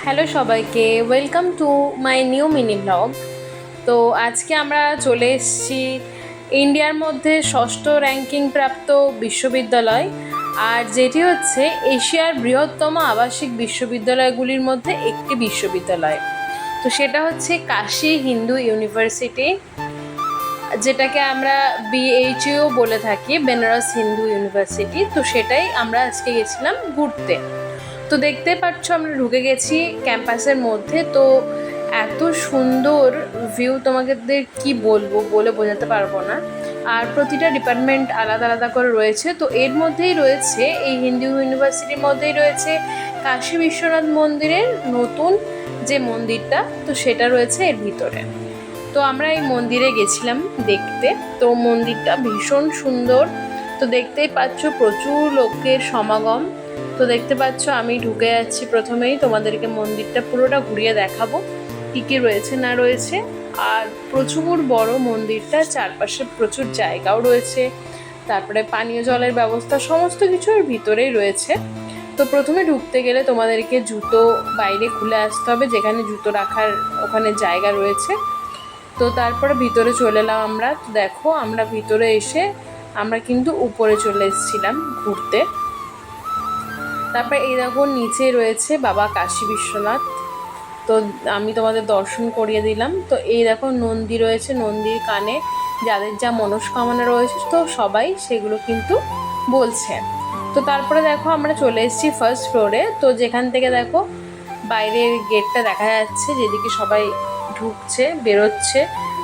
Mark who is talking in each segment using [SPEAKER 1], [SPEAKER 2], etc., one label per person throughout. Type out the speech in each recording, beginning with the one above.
[SPEAKER 1] Hello সবাইকে, welcome to my new mini blog. তো আজকে আমরা চলে এসেছি ইন্ডিয়ার মধ্যে ষষ্ঠ র্যাঙ্কিং প্রাপ্ত বিশ্ববিদ্যালয়, আর যেটি হচ্ছে এশিয়ার বৃহত্তম আবাসিক বিশ্ববিদ্যালয়গুলির মধ্যে একটি বিশ্ববিদ্যালয়। তো সেটা হচ্ছে কাশী হিন্দু ইউনিভার্সিটি, যেটাকে আমরা BHU বলে থাকি, বেনারস হিন্দু ইউনিভার্সিটি। তো সেটাই আমরা আজকে গেছিলাম ঘুরতে। তো দেখতে পাচ্ছ আমরা ঢুকে গেছি ক্যাম্পাসের মধ্যে। তো এত সুন্দর ভিউ, তোমাদের কি বলবো, বলে বোঝাতে পারবো না। আর প্রতিটা ডিপার্টমেন্ট আলাদা আলাদা করে রয়েছে। তো এর মধ্যেই রয়েছে, এই হিন্দু ইউনিভার্সিটির মধ্যেই রয়েছে কাশী বিশ্বনাথ মন্দিরের নতুন যে মন্দিরটা, তো সেটা রয়েছে এর ভিতরে। তো আমরা এই মন্দিরে গেছিলাম দেখতে। তো মন্দিরটা ভীষণ সুন্দর। তো দেখতেই পাচ্ছ প্রচুর লোকের সমাগম। তো দেখতে পাচ্ছ আমি ঢুকে যাচ্ছি, প্রথমেই তোমাদেরকে মন্দিরটা পুরোটা ঘুরিয়ে দেখাবো কী কী রয়েছে না রয়েছে। আর প্রচুর বড় মন্দিরটা, চারপাশে প্রচুর জায়গাও রয়েছে, তারপরে পানীয় জলের ব্যবস্থা, সমস্ত কিছুর ভিতরেই রয়েছে। তো প্রথমে ঢুকতে গেলে তোমাদেরকে জুতো বাইরে খুলে আসতে হবে, যেখানে জুতো রাখার ওখানে জায়গা রয়েছে। তো তারপরে ভিতরে চলে এলাম আমরা। তো দেখো আমরা ভিতরে এসে আমরা কিন্তু উপরে চলে এসেছিলাম ঘুরতে। তারপরে এই দেখো নিচে রয়েছে বাবা কাশী বিশ্বনাথ। তো আমি তোমাদের দর্শন করিয়ে দিলাম। তো এই দেখো নন্দী রয়েছে, নন্দীর কানে যাদের যা মনস্কামনা রয়েছে তো সবাই সেগুলো কিন্তু বলছে। তো তারপরে দেখো আমরা চলে এসেছি ফার্স্ট ফ্লোরে। তো যেখান থেকে দেখো বাইরের গেটটা দেখা যাচ্ছে, যেদিকে সবাই ঢুকছে বেরোচ্ছে।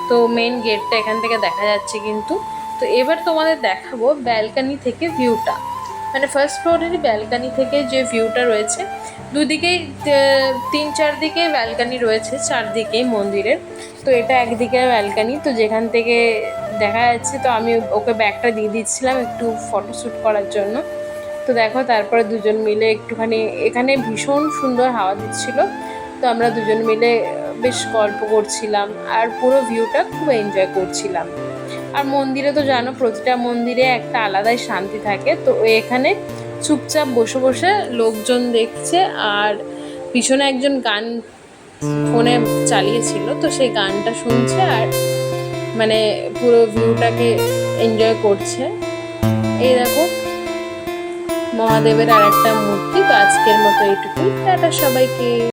[SPEAKER 1] তো মেন গেটটা এখান থেকে দেখা যাচ্ছে কিন্তু। তো এবার তোমাদের দেখাবো ব্যালকানি থেকে ভিউটা, মানে ফার্স্ট ফ্লোরের ব্যালকানি থেকে যে ভিউটা রয়েছে। দুদিকেই 3-4 দিকে ব্যালকানি রয়েছে, চারদিকেই মন্দিরের। তো এটা একদিকে ব্যালকানি, তো যেখান থেকে দেখা যাচ্ছে। তো আমি ওকে ব্যাগটা দিয়ে দিচ্ছিলাম একটু ফটোশ্যুট করার জন্য। তো দেখো তারপরে দুজন মিলে একটুখানি, এখানে ভীষণ সুন্দর হাওয়া দিচ্ছিল। তো আমরা দুজন মিলে বেশ গল্প করছিলাম আর পুরো ভিউটা খুব এনজয় করছিলাম। আর মন্দিরে তো জানো প্রতিটা মন্দিরে একটা আলাদাই শান্তি থাকে। তো এখানে চুপচাপ বসে বসে লোকজন দেখছে, আর পিছনে একজন গান ফোনে চালিয়েছিল, তো সেই গানটা শুনছে আর মানে পুরো ভিউটাকে এনজয় করছে। এই দেখো মহাদেবের আর একটা মূর্তি। তো আজকের মতো এইটুকুই, টাটা সবাইকে।